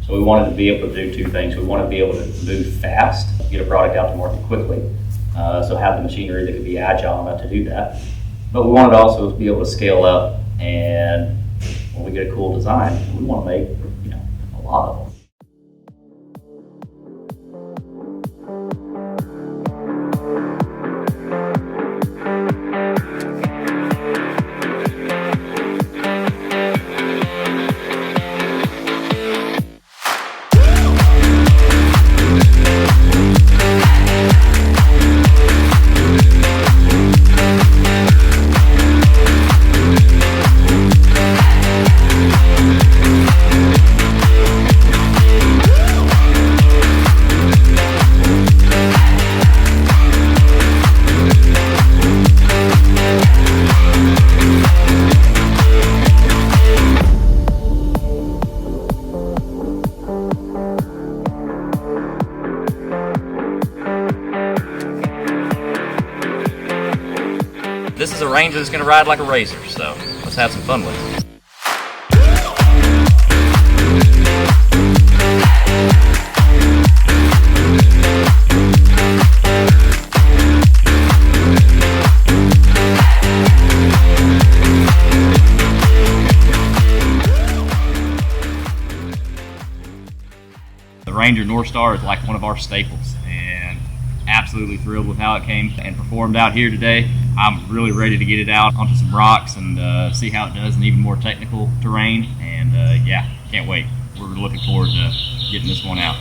So we wanted to be able to do two things. We wanted to be able to move fast, get a product out to market quickly, so have the machinery that could be agile enough to do that. But we wanted to also be able to scale up, and when we get a cool design, we want to make, a lot of them. This is a Ranger that's going to ride like a razor, so let's have some fun with it. The Ranger Northstar is like one of our staples, and absolutely thrilled with how it came and performed out here today. I'm really ready to get it out onto some rocks and see how it does in even more technical terrain, and yeah, can't wait. We're looking forward to getting this one out.